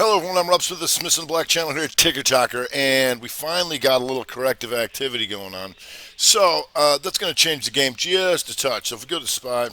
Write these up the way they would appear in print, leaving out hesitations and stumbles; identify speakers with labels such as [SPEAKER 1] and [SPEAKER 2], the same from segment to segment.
[SPEAKER 1] Hello everyone, I'm Rob Smith, the Smith and Black channel here at Ticker Talker, and we finally got a little corrective activity going on. So that's going to change the game just a touch. So if we go to SPY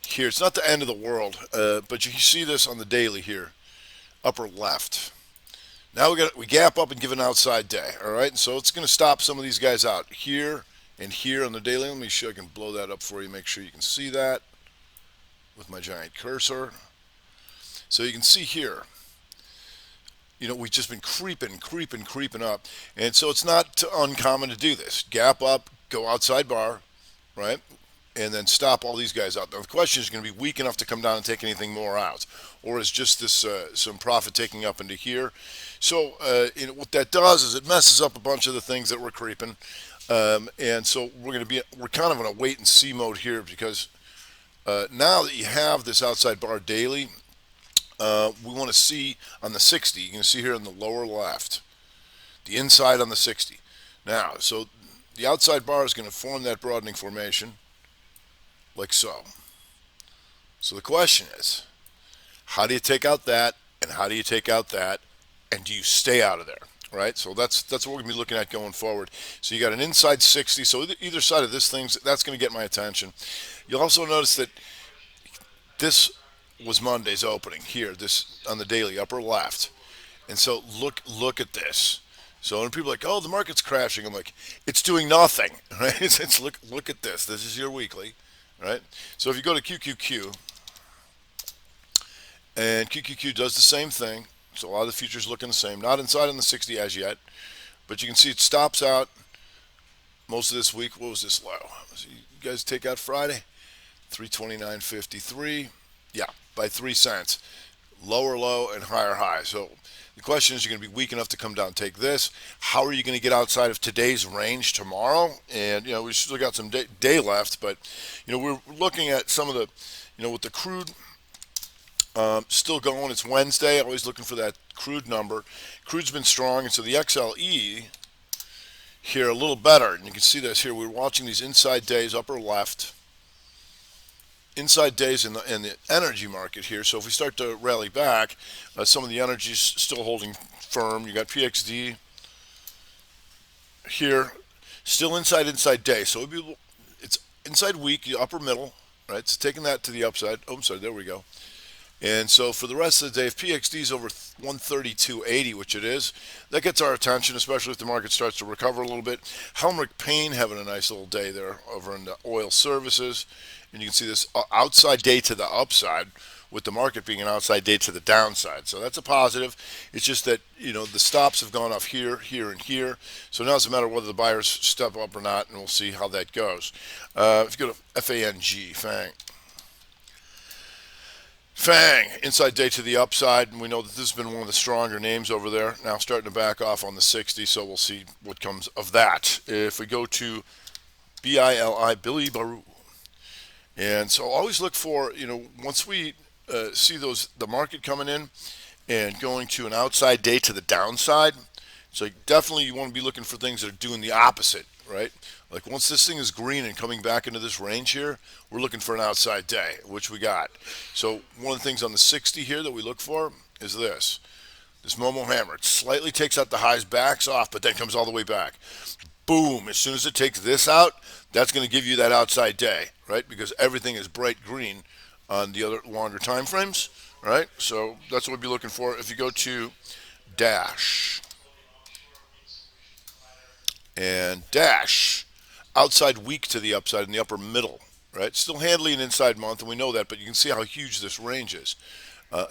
[SPEAKER 1] here, it's not the end of the world, but you can see this on the daily here, upper left. Now we gap up and give an outside day, all right? And so it's going to stop some of these guys out here and here on the daily. Let me show I can blow that up for you, make sure you can see that with my giant cursor. So you can see here, we've just been creeping up. And so it's not uncommon to do this. Gap up, go outside bar, right? And then stop all these guys out. Now the question is going to be weak enough to come down and take anything more out. Or is just this some profit taking up into here? So what that does is it messes up a bunch of the things that we're creeping. And so we're kind of in a wait and see mode here because now that you have this outside bar daily, we want to see on the 60. You can see here in the lower left, the inside on the 60. Now, so the outside bar is going to form that broadening formation like so. So the question is, how do you take out that, and how do you take out that, and do you stay out of there? Right, so that's what we're going to be looking at going forward. So you got an inside 60. So either side of this thing, that's going to get my attention. You'll also notice that this was Monday's opening here, this on the daily upper left. And so look at this. So when people are like, oh, the market's crashing, I'm like, it's doing nothing, right? It's look at this. This is your weekly, right? So if you go to QQQ, and QQQ does the same thing. So a lot of the futures looking the same. Not inside on the 60 as yet, but you can see it stops out most of this week. What was this low? So you guys take out Friday, 329.53. Yeah, by 3 cents. Lower low and higher high. So the question is, you're going to be weak enough to come down and take this. How are you going to get outside of today's range tomorrow? And, we still got some day left, but, we're looking at some of the, with the crude still going. It's Wednesday. Always looking for that crude number. Crude's been strong, and so the XLE here a little better. And you can see this here. We're watching these inside days, upper left. Inside days in the energy market here. So if we start to rally back, some of the energy's still holding firm. You got PXD here, still inside day. So it's inside weak, upper middle, right? So taking that to the upside. Oh, I'm sorry, there we go. And so for the rest of the day, if PXD is over 132.80, which it is, that gets our attention, especially if the market starts to recover a little bit. Helmerich Payne having a nice little day there over in the oil services. And you can see this outside day to the upside, with the market being an outside day to the downside. So that's a positive. It's just that, the stops have gone off here, here, and here. So now it's a matter of whether the buyers step up or not, and we'll see how that goes. If you go to FANG, FANG, inside day to the upside, and we know that this has been one of the stronger names over there. Now starting to back off on the 60, so we'll see what comes of that. If we go to BILI, Billy Baru, and so always look for, once we see the market coming in and going to an outside day to the downside, so definitely you want to be looking for things that are doing the opposite, right? Like once this thing is green and coming back into this range here, we're looking for an outside day, which we got. So one of the things on the 60 here that we look for is this Momo hammer. It slightly takes out the highs, backs off, but then comes all the way back. Boom, as soon as it takes this out, that's going to give you that outside day, right? Because everything is bright green on the other longer time frames, right? So that's what we'll be looking for. If you go to Dash, and Dash, outside weak to the upside in the upper middle, right? Still handling an inside month, and we know that, but you can see how huge this range is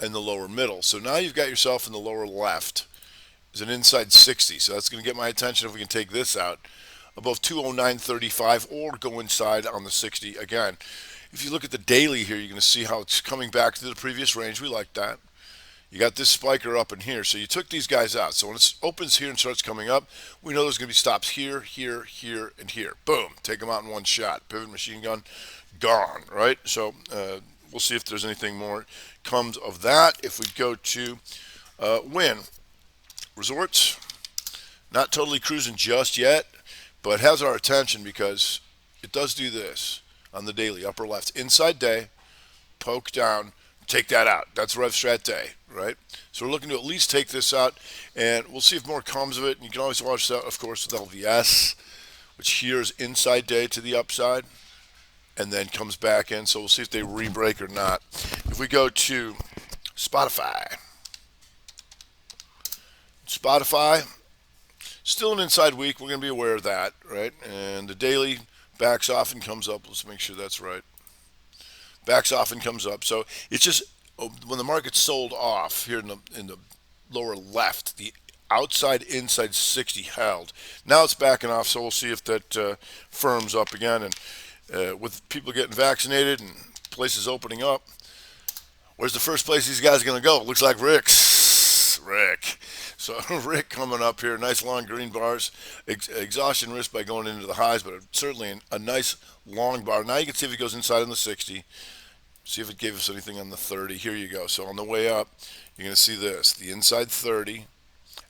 [SPEAKER 1] in the lower middle. So now you've got yourself in the lower left is an inside 60. So that's going to get my attention if we can take this out above 209.35 or go inside on the 60 again. If you look at the daily here, you're going to see how it's coming back to the previous range. We like that. You got this spiker up in here. So you took these guys out. So when it opens here and starts coming up, we know there's going to be stops here, here, here, and here. Boom. Take them out in one shot. Pivot machine gun, gone, right? So we'll see if there's anything more comes of that. If we go to Win Resorts, not totally cruising just yet, but has our attention because it does do this on the daily, upper left. Inside day, poke down, take that out. That's Rev Strat Day, right? So we're looking to at least take this out, and we'll see if more comes of it. And you can always watch that, of course, with LVS, which here is inside day to the upside, and then comes back in. So we'll see if they re-break or not. If we go to Spotify, still an inside week. We're going to be aware of that, right? And the daily backs off and comes up. Let's make sure that's right. Backs off and comes up. So it's just when the market's sold off here in the lower left, the outside inside 60 held. Now it's backing off, so we'll see if that firms up again. And with people getting vaccinated and places opening up, where's the first place these guys are going to go? It looks like Rick. So Rick coming up here, nice long green bars, exhaustion risk by going into the highs, but certainly a nice long bar. Now you can see if it goes inside on the 60. See if it gave us anything on the 30. Here you go. So on the way up, you're going to see this, the inside 30,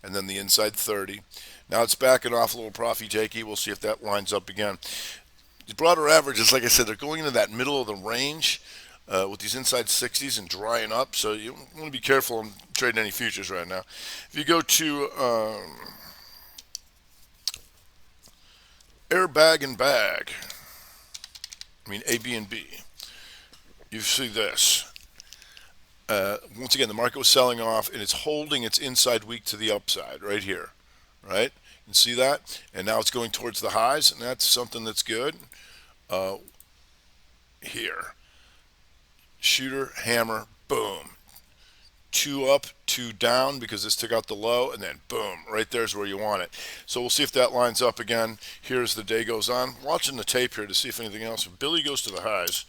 [SPEAKER 1] and then the inside 30. Now it's backing off a little profit takey. We'll see if that lines up again. The broader averages, like I said, they're going into that middle of the range with these inside 60s and drying up. So you want to be careful on trading any futures right now. If you go to airbag and bag, A, B, and B, you see this. Once again, the market was selling off, and it's holding its inside week to the upside right here, right? You can see that, and now it's going towards the highs, and that's something that's good. Here, shooter, hammer, boom. 2 up, 2 down because this took out the low, and then boom, right there's where you want it. So we'll see if that lines up again here as the day goes on. Watching the tape here to see if anything else. Billy goes to the highs.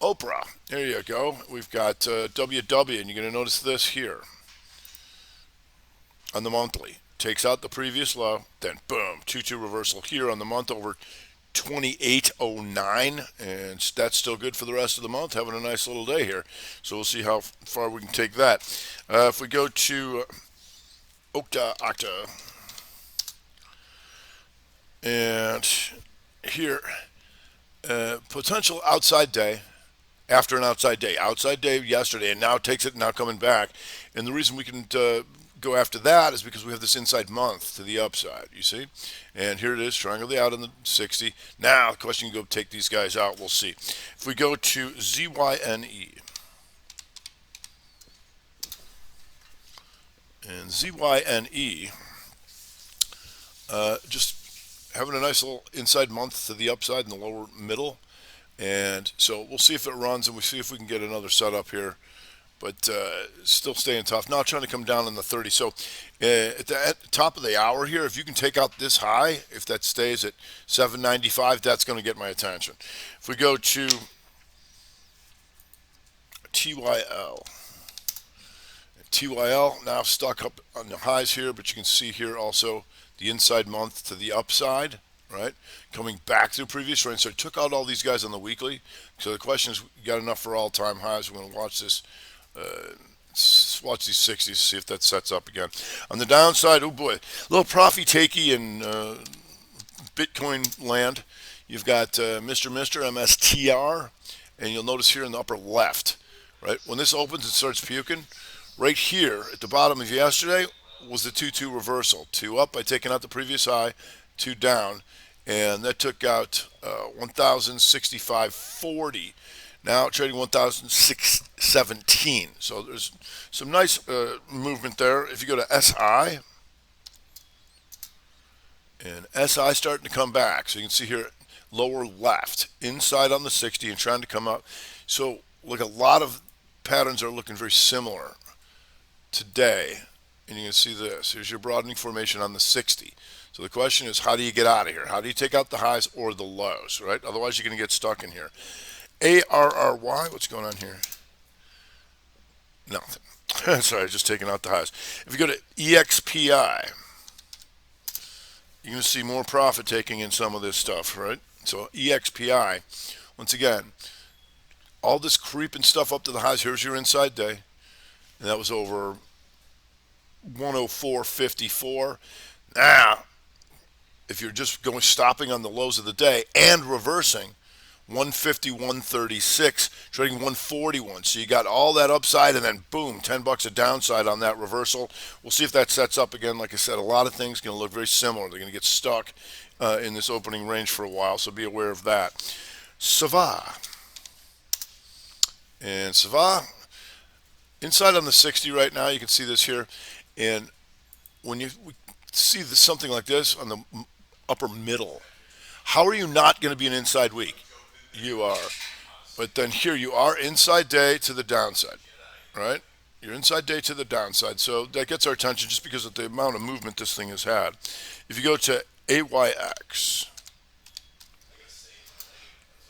[SPEAKER 1] Oprah, there you go. We've got WW, and you're going to notice this here on the monthly. Takes out the previous low, then boom, 2-2 reversal here on the month over 2809, and that's still good for the rest of the month. Having a nice little day here. So we'll see how far we can take that. If we go to Okta, and here, potential outside day. After an outside day yesterday, and now it takes it now coming back. And the reason we can go after that is because we have this inside month to the upside, you see? And here it is, triangle out on the 60. Now the question, you go take these guys out, we'll see. If we go to ZYNE, and ZYNE, just having a nice little inside month to the upside in the lower middle. And so we'll see if it runs, and we'll see if we can get another setup here. But still staying tough. Now trying to come down in the 30. So at the top of the hour here, if you can take out this high, if that stays at 795, that's going to get my attention. If we go to TYL now stuck up on the highs here, but you can see here also the inside month to the upside. Right, coming back to the previous range. So I took out all these guys on the weekly. So the question is, you got enough for all-time highs? We're going to watch this. Watch these 60s, see if that sets up again. On the downside, oh boy, a little profit takey in Bitcoin land. You've got Mr. MSTR, and you'll notice here in the upper left, right, when this opens and starts puking, right here at the bottom of yesterday was the 2-2 reversal. 2 up by taking out the previous high, 2 down, and that took out 1,065.40. Now trading 1,006.17. So there's some nice movement there. If you go to SI, and SI starting to come back. So you can see here lower left, inside on the 60 and trying to come up. So look, a lot of patterns are looking very similar today. And you can see this. Here's your broadening formation on the 60. So the question is, how do you get out of here? How do you take out the highs or the lows, right? Otherwise, you're going to get stuck in here. ARRY, what's going on here? Nothing. Sorry, just taking out the highs. If you go to EXPI, you're going to see more profit taking in some of this stuff, right? So EXPI, once again, all this creeping stuff up to the highs. Here's your inside day, and that was over 104.54. Now, if you're just stopping on the lows of the day and reversing, 150, 136, trading 141. So you got all that upside and then boom, $10 of downside on that reversal. We'll see if that sets up again. Like I said, a lot of things going to look very similar. They're going to get stuck in this opening range for a while, so be aware of that. Sava. And Sava, inside on the 60 right now, you can see this here. And when you see this, something like this on the upper middle, how are you not going to be an inside week? You are. But then here you are inside day to the downside, right? You're inside day to the downside. So that gets our attention just because of the amount of movement this thing has had. If you go to AYX,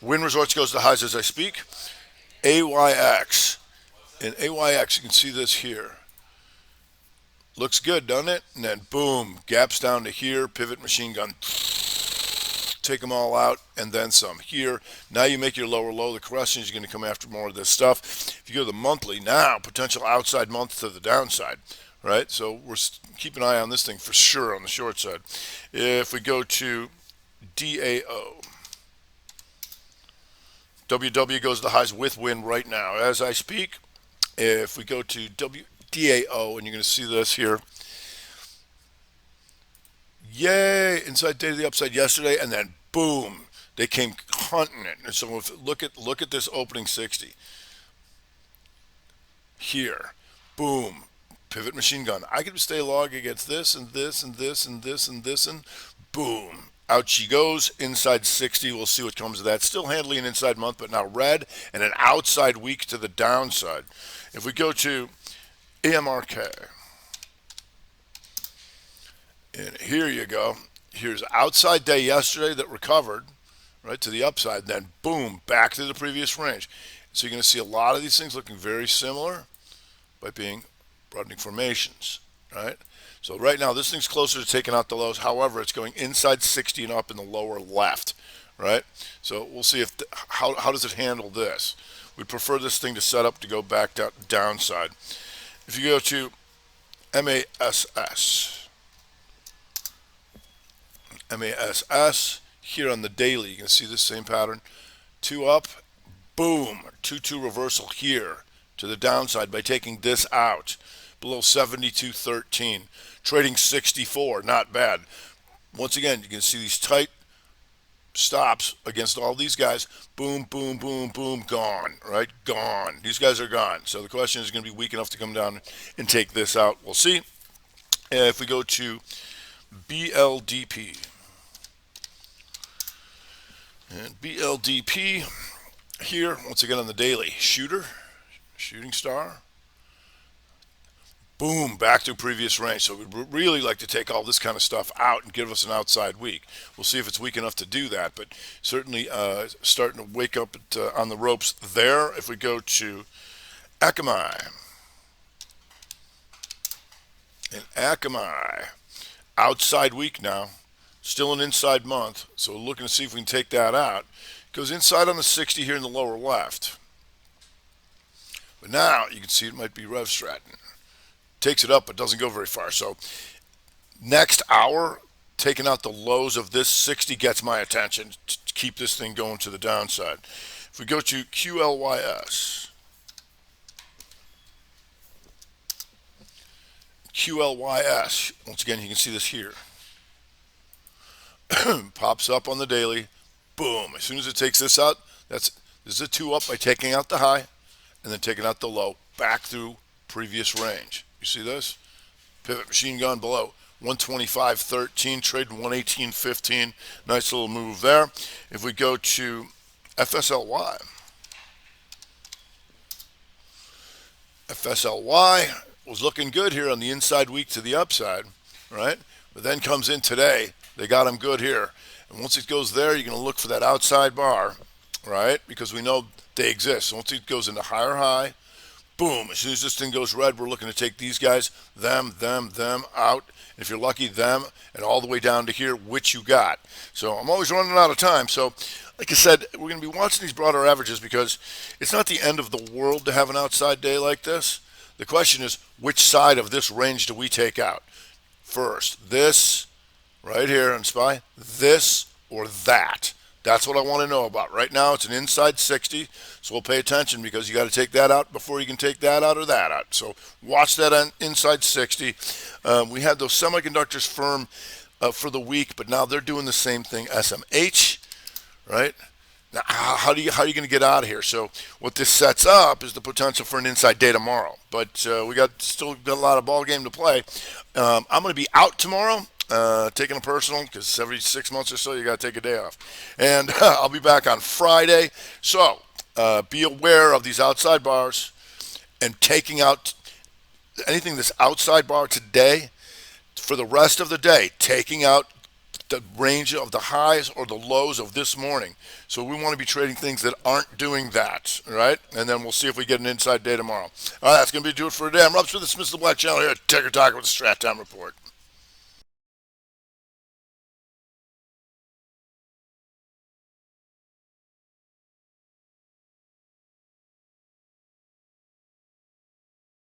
[SPEAKER 1] Win Resorts goes to highs as I speak. AYX. In AYX, you can see this here. Looks good, doesn't it? And then boom, gaps down to here, pivot machine gun. Take them all out and then some here. Now you make your lower low. The question is going to come after more of this stuff. If you go to the monthly, now potential outside month to the downside, right? So we're keep an eye on this thing for sure on the short side. If we go to DAO, WW goes to the highs with win right now as I speak. If we go to DAO, and you're going to see this here. Yay! Inside day to the upside yesterday, and then boom, they came hunting it. And so look at this opening 60 here. Boom, pivot machine gun. I could stay long against this and this and this and this and this and boom. Out she goes, inside 60. We'll see what comes of that. Still handling an inside month, but now red and an outside week to the downside. If we go to AMRK, and here you go. Here's outside day yesterday that recovered, right, to the upside. Then boom, back to the previous range. So you're going to see a lot of these things looking very similar by being broadening formations, right? So right now this thing's closer to taking out the lows. However, it's going inside 60 and up in the lower left, right? So we'll see if how does it handle this. We prefer this thing to set up to go back down downside. If you go to MASS, here on the daily, you can see the same pattern. 2 up, boom, 2-2 reversal here to the downside by taking this out below 72.13, trading 64, not bad. Once again, you can see these tight stops against all these guys. Boom, boom, boom, boom, gone, right? Gone. These guys are gone. So the question is going to be weak enough to come down and take this out. We'll see. If we go to BLDP, and BLDP here, once again on the daily, shooting star, boom, back to previous range. So we'd really like to take all this kind of stuff out and give us an outside week. We'll see if it's weak enough to do that, but certainly starting to wake up on the ropes there. If we go to Akamai, and Akamai, outside week now, still an inside month, so we're looking to see if we can take that out. Goes inside on the 60 here in the lower left. But now you can see it might be Rev Stratton. Takes it up but doesn't go very far. So next hour, taking out the lows of this 60 gets my attention to keep this thing going to the downside. If we go to QLYS, once again you can see this here. Pops up on the daily, boom. As soon as it takes this out, this is a 2 up by taking out the high and then taking out the low back through previous range. You see this? Pivot machine gun below 125.13, trading 118.15. Nice little move there. If we go to FSLY, FSLY was looking good here on the inside week to the upside, right? But then comes in today. They got him good here. And once it goes there, you're going to look for that outside bar, right? Because we know they exist. So once it goes into higher high, boom, as soon as this thing goes red, we're looking to take these guys, them out. And if you're lucky, them, and all the way down to here, which you got. So I'm always running out of time. So like I said, we're going to be watching these broader averages because it's not the end of the world to have an outside day like this. The question is, which side of this range do we take out first? This right here on SPY, this or that. That's what I want to know about. Right now, it's an inside 60, so we'll pay attention because you got to take that out before you can take that out or that out. So watch that on inside 60. We had those semiconductors firm for the week, but now they're doing the same thing. SMH, right? Now, how are you going to get out of here? So what this sets up is the potential for an inside day tomorrow. But we still got a lot of ball game to play. I'm going to be out tomorrow, taking a personal because every 6 months or so you got to take a day off, and I'll be back on Friday. So be aware of these outside bars and taking out anything that's outside bar today for the rest of the day, taking out the range of the highs or the lows of this morning. So we want to be trading things that aren't doing that, right? And then we'll see if we get an inside day tomorrow. All right, that's going to do it for today. I'm Rob Smith, the Smith the Black Channel here at Ticker Talker with the Strat Time Report.